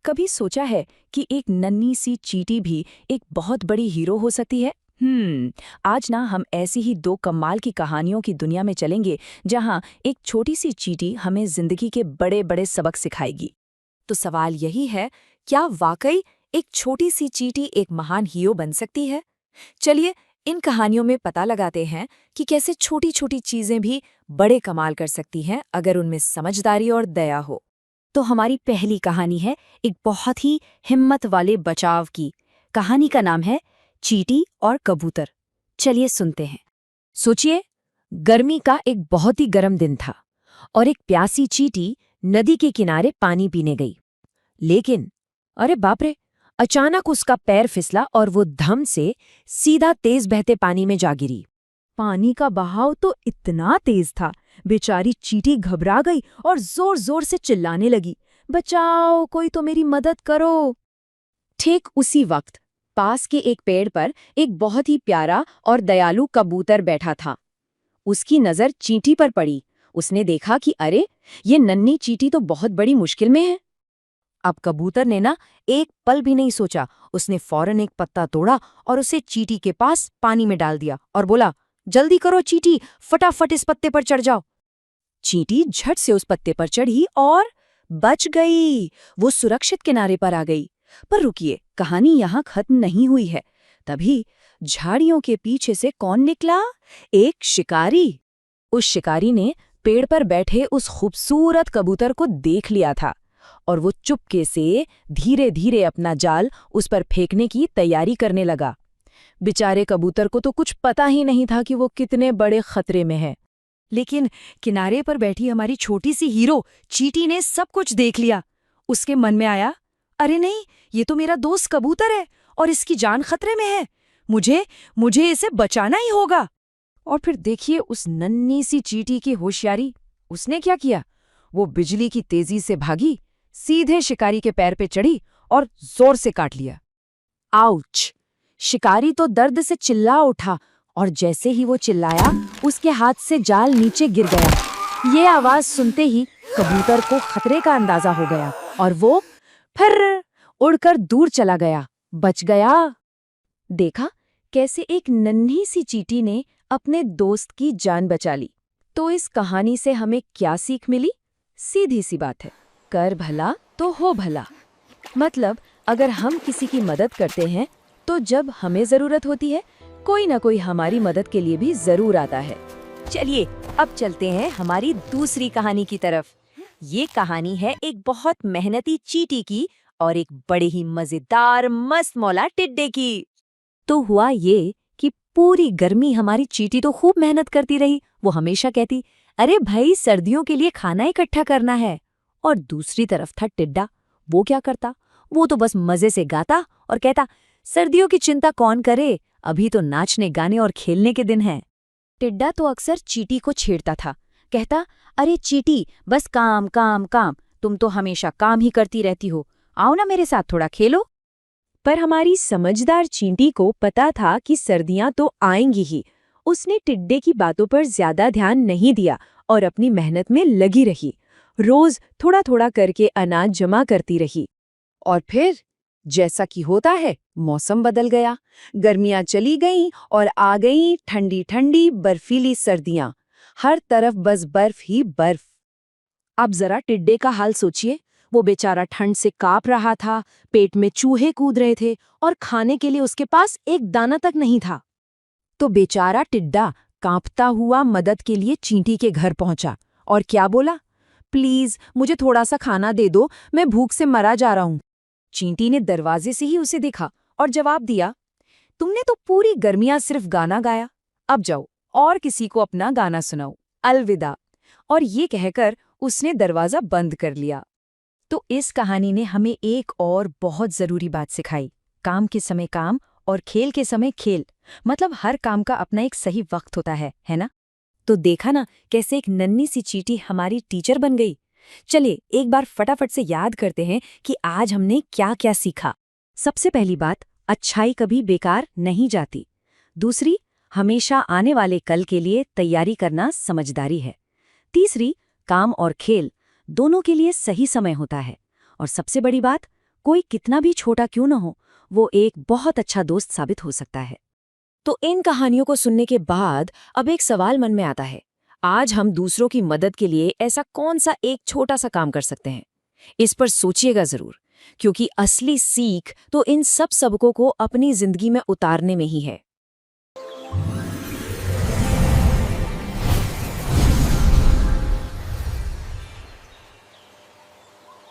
कभी सोचा है कि एक नन्ही सी चींटी भी एक बहुत बड़ी हीरो हो सकती है? आज ना हम ऐसी ही दो कमाल की कहानियों की दुनिया में चलेंगे जहां एक छोटी सी चींटी हमें जिंदगी के बड़े बड़े सबक सिखाएगी। तो सवाल यही है, क्या वाकई एक छोटी सी चींटी एक महान हीरो बन सकती है? चलिए इन कहानियों में पता लगाते हैं कि कैसे छोटी छोटी चीजें भी बड़े कमाल कर सकती हैं अगर उनमें समझदारी और दया हो। तो हमारी पहली कहानी है एक बहुत ही हिम्मत वाले बचाव की। कहानी का नाम है चींटी और कबूतर। चलिए सुनते हैं। सोचिए, गर्मी का एक बहुत ही गर्म दिन था और एक प्यासी चींटी नदी के किनारे पानी पीने गई। लेकिन अरे बाप रे, अचानक उसका पैर फिसला और वो धम से सीधा तेज बहते पानी में जा गिरी। पानी का बहाव तो इतना तेज था, बेचारी चींटी घबरा गई और जोर जोर से चिल्लाने लगी, बचाओ, कोई तो मेरी मदद करो। ठीक उसी वक्त पास के एक पेड़ पर एक बहुत ही प्यारा और दयालु कबूतर बैठा था। उसकी नजर चींटी पर पड़ी। उसने देखा कि अरे, ये नन्ही चींटी तो बहुत बड़ी मुश्किल में है। अब कबूतर ने ना एक पल भी नहीं सोचा, उसने फौरन एक पत्ता तोड़ा और उसे चींटी के पास पानी में डाल दिया और बोला, जल्दी करो चींटी, फटाफट इस पत्ते पर चढ़ जाओ। चींटी झट से उस पत्ते पर चढ़ी और बच गई। वो सुरक्षित किनारे पर आ गई। पर रुकिए, कहानी यहाँ खत्म नहीं हुई है। तभी झाड़ियों के पीछे से कौन निकला? एक शिकारी। उस शिकारी ने पेड़ पर बैठे उस खूबसूरत कबूतर को देख लिया था और वो चुपके से धीरे धीरे अपना जाल उस पर फेंकने की तैयारी करने लगा। बेचारे कबूतर को तो कुछ पता ही नहीं था कि वो कितने बड़े खतरे में है। लेकिन किनारे पर बैठी हमारी छोटी सी हीरो चींटी ने सब कुछ देख लिया। उसके मन में आया, अरे नहीं, ये तो मेरा दोस्त कबूतर है और इसकी जान खतरे में है। मुझे इसे बचाना ही होगा। और फिर देखिए उस नन्ही सी चींटी की होशियारी। उसने क्या किया? वो बिजली की तेजी से भागी, सीधे शिकारी के पैर पे चढ़ी और जोर से काट लिया। आउच! शिकारी तो दर्द से चिल्ला उठा और जैसे ही वो चिल्लाया, उसके हाथ से जाल नीचे गिर गया। ये आवाज सुनते ही कबूतर को खतरे का अंदाजा हो गया और वो फिर उड़कर दूर चला गया, बच गया। देखा कैसे एक नन्ही सी चींटी ने अपने दोस्त की जान बचा ली। तो इस कहानी से हमें क्या सीख मिली? सीधी सी बात है, कर भला तो हो भला। मतलब अगर हम किसी की मदद करते हैं तो जब हमें जरूरत होती है, कोई ना कोई हमारी मदद के लिए भी जरूर आता है। चलिए अब चलते हैं हमारी दूसरी कहानी की तरफ। ये कहानी है एक बहुत मेहनती चींटी की और एक बड़े ही मजेदार मस्त मौला टिड्डे की। तो हुआ ये कि पूरी गर्मी हमारी चींटी तो खूब मेहनत करती रही। वो हमेशा कहती, अरे भाई, सर्दियों के लिए खाना इकट्ठा करना है। और दूसरी तरफ था टिड्डा। वो क्या करता? वो तो बस मजे से गाता और कहता, सर्दियों की चिंता कौन करे, अभी तो नाचने गाने और खेलने के दिन हैं। टिड्डा तो अक्सर चींटी को छेड़ता था, कहता, अरे चींटी, बस काम काम काम, तुम तो हमेशा काम ही करती रहती हो, आओ ना मेरे साथ थोड़ा खेलो। पर हमारी समझदार चींटी को पता था कि सर्दियां तो आएंगी ही। उसने टिड्डे की बातों पर ज्यादा ध्यान नहीं दिया और अपनी मेहनत में लगी रही। रोज थोड़ा थोड़ा करके अनाज जमा करती रही। और फिर जैसा कि होता है, मौसम बदल गया। गर्मियां चली गईं और आ गईं ठंडी ठंडी बर्फीली सर्दियां। हर तरफ बस बर्फ ही बर्फ। अब जरा टिड्डे का हाल सोचिए। वो बेचारा ठंड से कांप रहा था, पेट में चूहे कूद रहे थे और खाने के लिए उसके पास एक दाना तक नहीं था। तो बेचारा टिड्डा कांपता हुआ मदद के लिए चींटी के घर पहुंचा और क्या बोला, प्लीज मुझे थोड़ा सा खाना दे दो, मैं भूख से मरा जा रहा हूं। चींटी ने दरवाजे से ही उसे देखा और जवाब दिया, तुमने तो पूरी गर्मियां सिर्फ गाना गाया, अब जाओ और किसी को अपना गाना सुनाओ, अलविदा। और ये कहकर उसने दरवाजा बंद कर लिया। तो इस कहानी ने हमें एक और बहुत जरूरी बात सिखाई, काम के समय काम और खेल के समय खेल। मतलब हर काम का अपना एक सही वक्त होता है ना? तो देखा ना कैसे एक नन्ही सी चींटी हमारी टीचर बन गई। चलिए एक बार फटाफट से याद करते हैं कि आज हमने क्या क्या सीखा। सबसे पहली बात, अच्छाई कभी बेकार नहीं जाती। दूसरी, हमेशा आने वाले कल के लिए तैयारी करना समझदारी है। तीसरी, काम और खेल दोनों के लिए सही समय होता है। और सबसे बड़ी बात, कोई कितना भी छोटा क्यों न हो, वो एक बहुत अच्छा दोस्त साबित हो सकता है। तो इन कहानियों को सुनने के बाद अब एक सवाल मन में आता है, आज हम दूसरों की मदद के लिए ऐसा कौन सा एक छोटा सा काम कर सकते हैं? इस पर सोचिएगा जरूर, क्योंकि असली सीख तो इन सब सबकों को अपनी जिंदगी में उतारने में ही है।